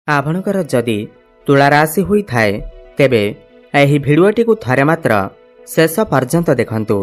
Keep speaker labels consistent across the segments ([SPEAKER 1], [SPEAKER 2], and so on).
[SPEAKER 1] आपणकर जदि तुला राशि होई थाए तेबे एही भिडियोटी को थरे मात्र शेष पर्यंत देखंतु।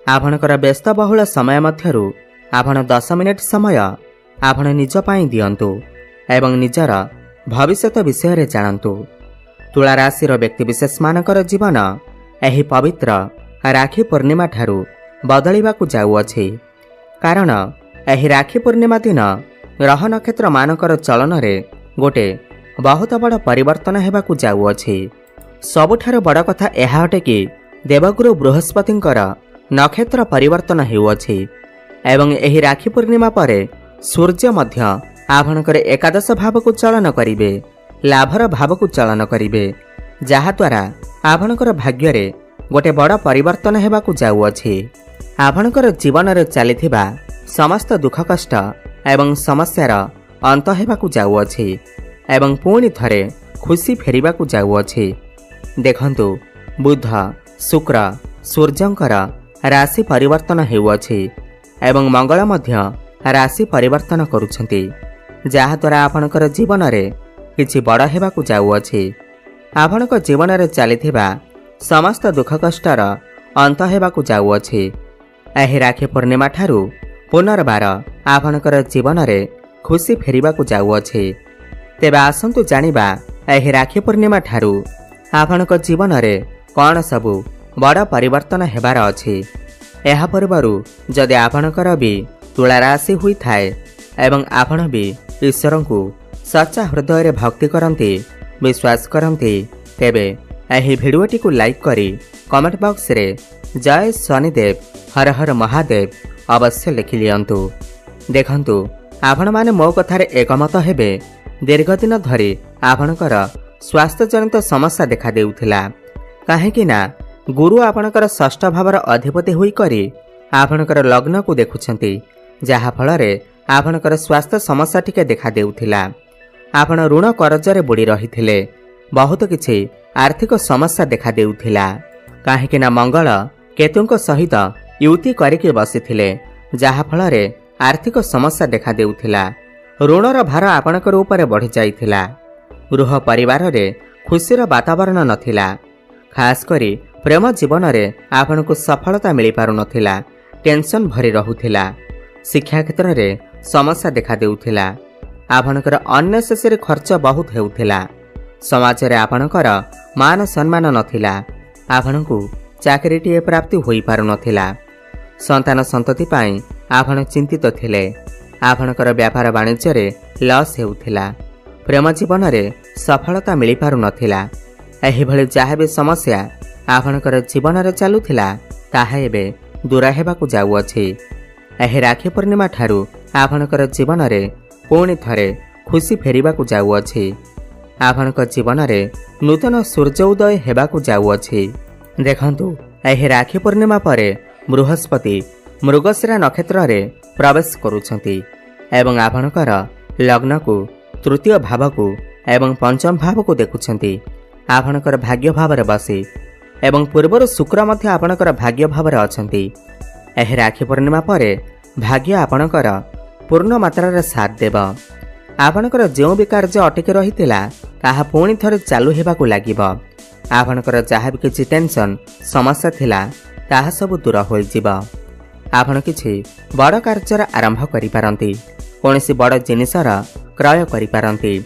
[SPEAKER 1] आपणकर व्यस्तबहुल समय मध्यरु आपण 10 मिनिट समय आपण निज पाई दियंतु एवं निजर भविष्यत विषय रे जानंतु। तुला राशि व्यक्तिविशेष मानकर जीवन एही पवित्र राखी पूर्णिमा ठारू बदलिबाकू जाउअछि। कारण एही राखी पूर्णिमा दिन ग्रह नक्षत्र मानकर चलन रे गोटे बहुत बड़ परिवर्तन हेबाकू जाउअछि। सबुठार बड़ कथा एहा अटे कि देवगुरु बृहस्पतिंकर नक्षत्र परिवर्तन हेउअछि एवं एही राखी पूर्णिमा परे सूर्य मध्य आपणकर एकादश भाव को चलन करिवे, लाभर भाव को चलन करिवे, जहा द्वारा आपणकर भाग्य रे गोटे बड़ परिवर्तन हेबाकू जाउअछि। आपणकर जीवन रे चलिथिबा समस्त दुख कष्ट एवं समस्यार अंत हेबाकू जाउअछि एवं पुणी थरे खुशी फेरिबाकू जाउअछि। देखंतु बुध शुक्र सूर्यंकर राशि परिवर्तन हेउअछि एवं मंगल मध्य राशि परिवर्तन करुछंती, जहा द्वारा आपणकर जीवन रे किछि बड़ हेबाकू जाउअछि। आपणक जीवन रे चलिथिबा समस्त दुख कष्टर अंत हेबाकू जाउअछि। एही राखी पूर्णिमा ठारू पुनर्बार आपणकर जीवन रे खुशी फेरिबाकू जाउअछि। तेबे आसंतु जानिबा एही राखी पूर्णिमा ठारू आपणक जीवन रे कौन सबु बड़ परिवर्तन हेबार अछि। एहा पूर्वरु जदि आपणकर भी तुला राशि होई थाए एवं आपण भी ईश्वर को सच्चा हृदय रे भक्ति करंती विश्वास करंती तेबे एही भिडियोटी को लाइक करी कमेंट बॉक्स रे जय शनिदेव हर हर महादेव अवश्य लिखि लियंतु। देखंतु आपण माने मो कथारे एकमत हेबे दीर्घ दिन धरी आपणकर स्वास्थ्य जनित समस्या देखा देउथिला। काहेकि ना गुरु आपणकर षष्ठ भावर अधिपति होई करी आपणकर लग्न को देखुछंती, जहा फल रे आपणकर स्वास्थ्य समस्या टिके देखा देउथिला। आपण ऋण कर्ज रे बुड़ी रहिथिले, बहुत किछि आर्थिक समस्या देखा देउथिला। काहेकि ना मंगल केतुंक सहित युति करिके बसिथिले, जहा फल रे आर्थिक समस्या देखा देउथिला। ऋणर भार आपणकर ऊपर बढ़ी जाइथिला। गृह परिवार रे खुशीर वातावरण नथिला। खास करी प्रेम जीवन रे आपनको सफलता मिली पारु नथिला, टेंशन भरी रहुथिला। शिक्षा क्षेत्र रे समस्या देखा देउथिला। आपणकर अननेसेसरी खर्च बहुत हेउथिला। समाज रे आपणकर मान सम्मान नथिला। आपनको चाकरीटीए प्राप्ति होई पारु नथिला। संतान संतति पाई आपण चिंतित थिले। आपणकर व्यापार वाणिज्य रे लॉस हेउथिला। प्रेम जीवन रे सफलता मिली पारु नथिला। एही भली जहा भी समस्या आपणकर जीवन रे चालुथिला ताहा एबे दूर हेबाकू जाउअछि। एही राखी पूर्णिमा ठारू आपणकर जीवन रे पुणी थरे खुशी फेरिबाकू जाउअछि। आपणक जीवन रे नूतन सूर्य उदय हेबाकू जाउअछि। देखंतु एही राखी पूर्णिमा परे बृहस्पति मृगशिरा नक्षत्र रे प्रवेश करुछंती एवं आपणकर लग्न को तृतीय भाव को एवं पंचम भाव को देखुछंती। आपणकर भाग्य भाव रे बसी एवं पूर्वर शुक्र मध्य आपणकर भाग्य भाव रे अछंती। एही राखी पूर्णिमा परे भाग्य आपणकर पूर्ण मात्रा रे साथ देब। आपणकर जेउ भी कार्य अटकी रहितिला ताहा पुणी थरे चालू हेबाकू लागिब। आपणकर जहा भी किछि टेंशन समस्या थिला ताहा सब दूर होई जिब। आपण किछि बड़ कार्य आरंभ करि पारंती, कोनोसी बड़ जिनिसर क्रय करि पारंती,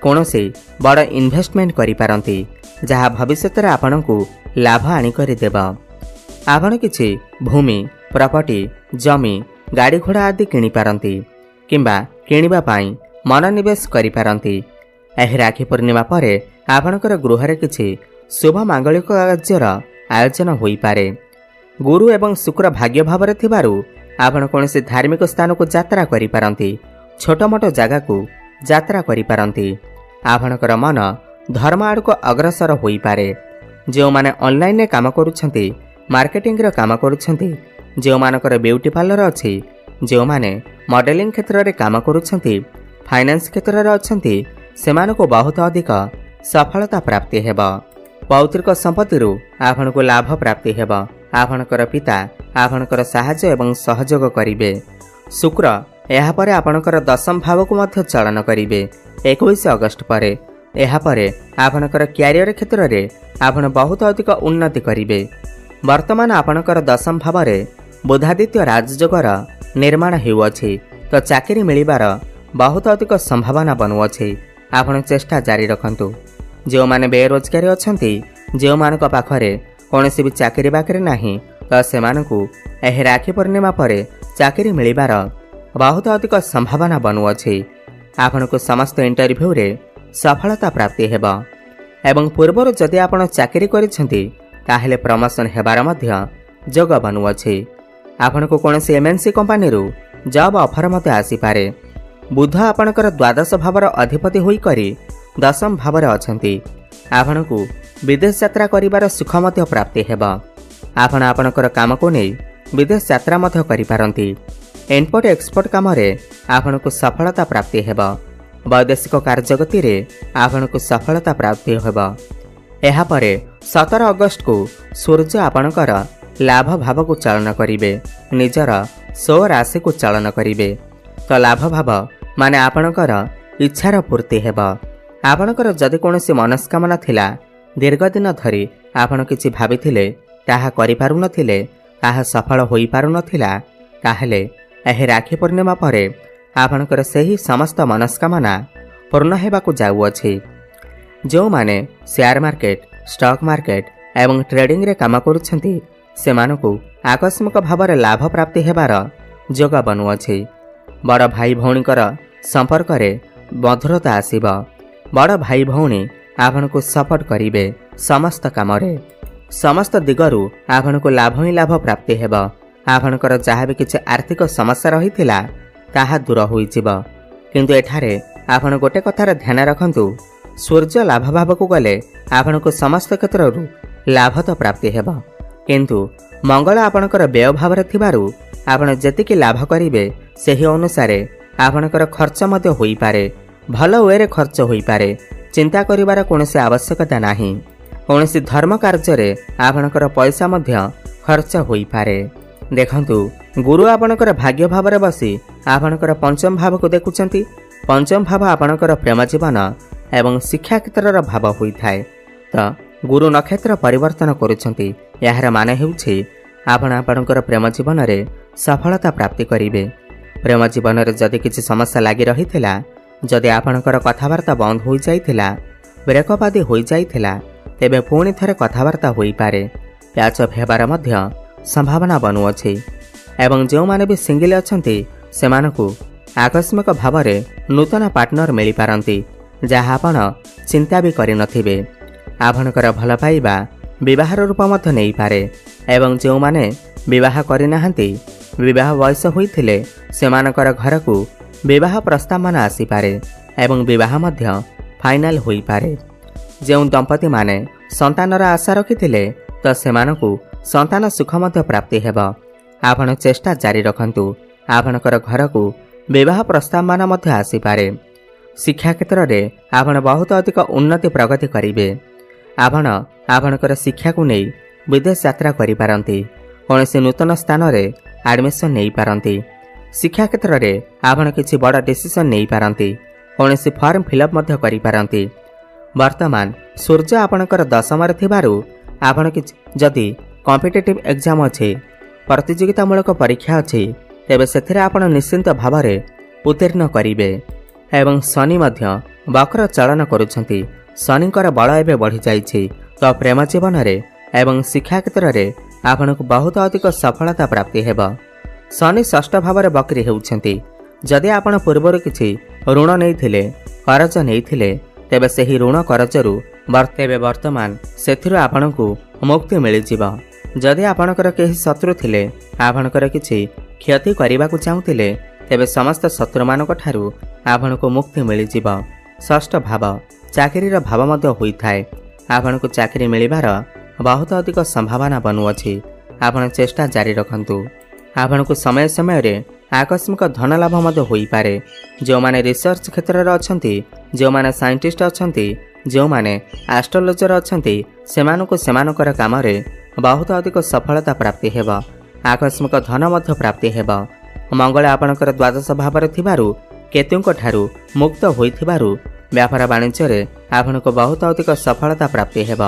[SPEAKER 1] कोनोसी बड़ इन्वेस्टमेंट करि पारंती, जहा भविष्य रे आपनकू लाभ आनी करि देब। आपण किछि भूमि प्रॉपर्टी जमी गाड़ी घोड़ा आदि किनि पारंती किंबा किनिबा पाई मनोनिवेश करि पारंती। एही राखी पूर्णिमा परे आपणकर गृह रे किछि शुभ मांगलिक कार्यर आयोजन होई पारे। गुरु एवं शुक्र भाग्य भाव रे थिबारु आपण कोनोसी धार्मिक स्थान को यात्रा करि पारंती, छोट मोट जगह को यात्रा करि पारंती। आपणकर मन धर्म आड़ को अग्रसर होई पारे। जो माने ऑनलाइन रे काम करूछंती, मार्केटिंग रे काम करूछंती, जो मानकर ब्यूटी पार्लर अछि, जो माने मॉडलिंग क्षेत्र रे काम करूछंती, फाइनेंस क्षेत्र रे अछंती, सेमान को बहुत अधिक सफलता प्राप्ति हेब। पौत्रिक संपत्ति रु आपण को लाभ प्राप्ति हेब। आपणकर पिता आपणकर साहाय्य एवं सहयोग करिवे। शुक्र यापर आपणकर दशम भाव को मध्य चलन करेंगे 21 अगस्त पर। यापर आपणकर क्यारियर क्षेत्र में आपण बहुत अधिक उन्नति करेंगे। वर्तमान आपणकर दशम भाव में बुधादित्य राजयोगर निर्माण होउछि, तो चाकरी मिलिबार बहुत अधिक संभावना बनुअछि। आपण चेष्टा जारी रखंतु। जो माने बेरोजगारी अछंती, जो मानक पाखरे कोनोसी भी चाकरी बाकरी नाही, तो सेमानकु एही राखी पूर्णिमा परे चाकरी मिलिबार बहुत अधिक संभावना बनुअछि। आपनकु समस्त इंटरव्यू रे सफलता प्राप्ति हेबा एवं पूर्वर जदि आपण चाकरी करिसेंती ताहेले प्रमोशन हेबार मध्य जोग बनुअछि। आपनकु कोनोसी एमएनसी कंपनी रु जॉब ऑफर मते आसी पारे। बुध आपणकर द्वादश भावर अधिपति होई करी दशम भावर अछंती। आपणकु विदेश यात्रा करिबार सुख मध्य प्राप्ति हेबा। आपण आपणकर काम को नै विदेश यात्रा मध्य करि पारंती। इम्पोर्ट एक्सपोर्ट काम रे आपणकु सफलता प्राप्ति हेबा। वैदेशिक कार्यगति रे आपणकु सफलता प्राप्ति हेबा। एहा परे 17 अगस्त को सूर्य आपणकर लाभ भाव को चालन करिवे, निजर 100 राशि को चालन करिवे। तो लाभ भाव माने आपणकर इच्छार पूर्ति हेबा। आपणकर जदि कोनोसी मनस्कामना थिला, दीर्घ दिन धरी आपण किछि भाबिथिले ताहा करि पारु नथिले, ताहा सफल होई पारु नथिला, ताहेले एही राखी पूर्णिमा परे आपणकर सही समस्त मनस्कामना पूर्ण हेबाकु जाउअछि। जो माने शेयर मार्केट, स्टॉक मार्केट एवं ट्रेडिंग रे काम करुछंती, सेमानकु आकस्मिक भाव लाभ प्राप्ति हेबार जोग बनुअछि। बड़ भाई भौणीकर संपर्क रे मधुरता आसीबा। बड़ भाई भौणी आपनकु सपोर्ट करिवे समस्त काम रे। समस्त दिगरु आपनकु लाभ ही लाभ प्राप्ति हेबा। आपनकर जहाँ भी किछि आर्थिक समस्या रहिथिला ताहा दूर होइजिबा। किंतु एठारे आपण गोटे कथार ध्यान रखंतु, सूर्य लाभ भाव को गले आपनकु समस्त क्षेत्ररु लाभ तो प्राप्ति हेबा, किंतु मंगल आपणकर व्यय भाव थिबारु आपण जेतिकी लाभ करिवे सेही अनुसारे आपणकर खर्च मध्य होई पारे। भल वे खर्च होई पारे। चिंता करिवार कोनोसी आवश्यकता नाही। कोनोसी धर्म कार्य रे आपणकर पैसा मध्य खर्च होई पारे। देखंतु, गुरु आपणकर भाग्य भाव रे बसी आपणकर पंचम भाव को देखुचंती। पंचम भाव आपणकर प्रेम जीवन एवं शिक्षा क्षेत्र भाव होई थाए। तो गुरु नक्षत्र परिवर्तन करुछंती। यार माने हेउछि आपण आपणकर प्रेम जीवन रे सफलता प्राप्ति करिवे। प्रेम जीवन रे जदि किछि समस्या लागि रहिथिला, जदि आपणकर कथावार्ता बंद होई जाइथिला, ब्रेकअप आदि होई जाइथिला, तेबे पुणी थरे कथावार्ता होई पारे। प्याच हेबार मध्य संभावना बनुअछि। एवं जो माने भी सिंगल अछंती, सेमानकु आकस्मिक भाव रे नूतन पार्टनर मिली पारंती, जहा आपण चिंता भी करि नथिबे। आपणकर भल पाइबा विवाहर रूप मध्य नहीं पारे। एवं जो माने विवाह करि नाहंती, विवाह वयस होइथिले, सेमानकर घर को विवाह प्रस्ताव मान आसी पारे एवं विवाह मध्य फाइनल होई पारे। जो दंपति माने संतानर आशा रखिथिले, तो सेमानकु संतान सुख मध्य प्राप्ति हेबा। आपण चेष्टा जारी रखंतु। आपणकर घर को विवाह प्रस्ताव मान मध्य आसी पारे। शिक्षा क्षेत्र रे आपण बहुत अधिक उन्नति प्रगति करिवे। आपणकर शिक्षा को नहीं विदेश यात्रा करि पारंती। कोनोसी नूतन स्थान रे एडमिशन नहीं पारंती। शिक्षा क्षेत्र रे आपण किछि बड़ डिसीजन नहीं पारंती। कोनोसी फॉर्म फिलअप मध्य करि पारंती। वर्तमान सूर्य आपणकर दशम रे थिबारु आपण किछि जदि कॉम्पिटिटिव एग्जाम अछि, प्रतियोगितामूलक परीक्षा अछि, तेबे सेथिरे आपण निश्चिंत भाव में उत्तीर्ण करिवे। एवं शनि मध्य वक्र चलन करुछंती। शनिकर बल एबे बढ़ी जाइछि। तो प्रेम जीवन रे एवं शिक्षा क्षेत्र रे आपनकु बहुत अधिक सफलता प्राप्ति हेबा। शनि षष्ठ भाव में वक्री हेउछंती। जदि आपण पूर्वर किछि ऋण नैथिले, करज नैथिले, तेबे सेही ऋण करजरु वर्तमान सेथिरु आपनकु मुक्ति मिल जिवो। जदि आपणकर केही शत्रु थिले, आपणकर किछि क्षति करिबाकु चाहुथिले, तेबे समस्त शत्रु मानक ठारू आपणकु मुक्ति मिल जिवो। षष्ठ भाव चाकरीर भाव मध्य होई थाए। आपणकु चाकरी मिलिबार बहुत अधिक संभावना बनुअछि। आपण चेष्टा जारी रखंतु। आपणकु समय समय रे आकस्मिक धन लाभ मध्य होई पारे। जो माने रिसर्च क्षेत्र रे अछंती, जो माने साइंटिस्ट अछंती, जो माने एस्ट्रोलॉजर अछंती, सेमानकु सेमानकर काम रे बहुत अधिक सफलता प्राप्ति हेबा। आकस्मिक धन मध्य प्राप्ति हेबा। मंगल आपणकर द्वादश भाव केतुंक ठारू मुक्त होइथिबारु व्यापार वाणिज्य आपण को बहुत अधिक सफलता प्राप्ति हेब।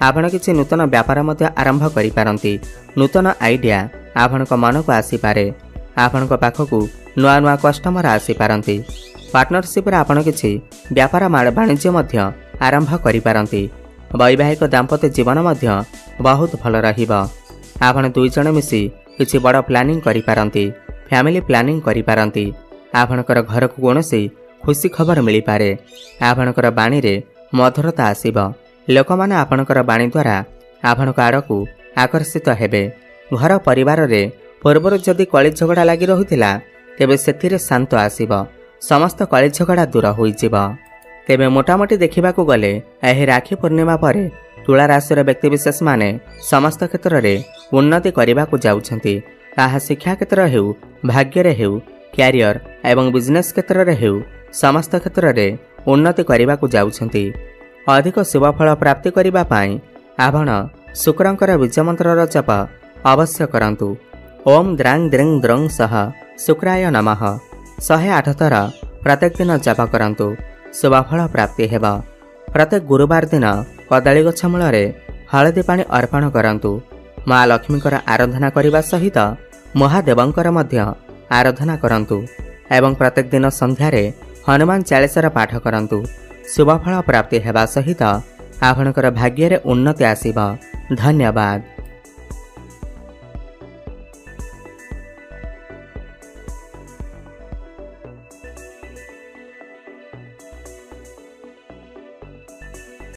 [SPEAKER 1] आपण किछि नूतन व्यापार मध्य आरंभ करि पारंती। नूतन आइडिया आपण को मन को आसी पारे। आपण को पाखकु नुआ नुआ कस्टमर आसी पारंती। पार्टनरशिप रे आपण किछि व्यापार वाणिज्य मध्य आरंभ करि पारंती। वैवाहिक दाम्पत्य जीवन मध्य बहुत भल रहिबो। आपण दुई जण मिसी किछि बड़ प्लानिंग करि पारंती। फैमिली प्लानिंग करि पारंती। आपणकर घर को कोनोसी खुशी खबर मिली पारे। आपणकर बाणी रे मधुरता आसीबो। लोक माने आपणकर बाणी द्वारा आपणक आड़कू आकर्षित हेबे। घर परिवार रे पूर्वर जदि कଳି झगड़ा लागि रहुतिला तेबे सेथिरे शांत आसीबो। समस्त कଳି झगड़ा दूर होइजिबो। तेबे मोटामोटी देखिबाकू गले एही राखी पूर्णिमा परे तुला राशिर व्यक्तिविशेष माने समस्त क्षेत्र रे उन्नति करिबाकू जाउछंती। ताहा शिक्षा क्षेत्र हेउ, भाग्य रे हेउ, क्यारियर एवं बिजनेस क्षेत्र रे हेउ, समस्त क्षेत्र रे उन्नति करिबाकू जाउछंती। अधिक शुभफल प्राप्ति करिबा पाई आपण शुक्रंकर बीज मंत्रर जप अवश्य करंतु। ओम द्रांग द्रिंग द्रंग सह शुक्राय नमः 108 थर प्रत्येक दिन जप करंतु। शुभफल प्राप्ति हेब। प्रत्येक गुरुवार दिन कदली गछ मूल हलदी पानी अर्पण करंतु। माँ लक्ष्मीकर आराधना करने सहित महादेवंकर मध्य आराधना करंतु एवं प्रत्येक दिन संध्यारे हनुमान चालीसार पाठ करंतु। शुभफल प्राप्ति हेबा सहित आपणकर भाग्य रे उन्नति आसीबा। धन्यवाद।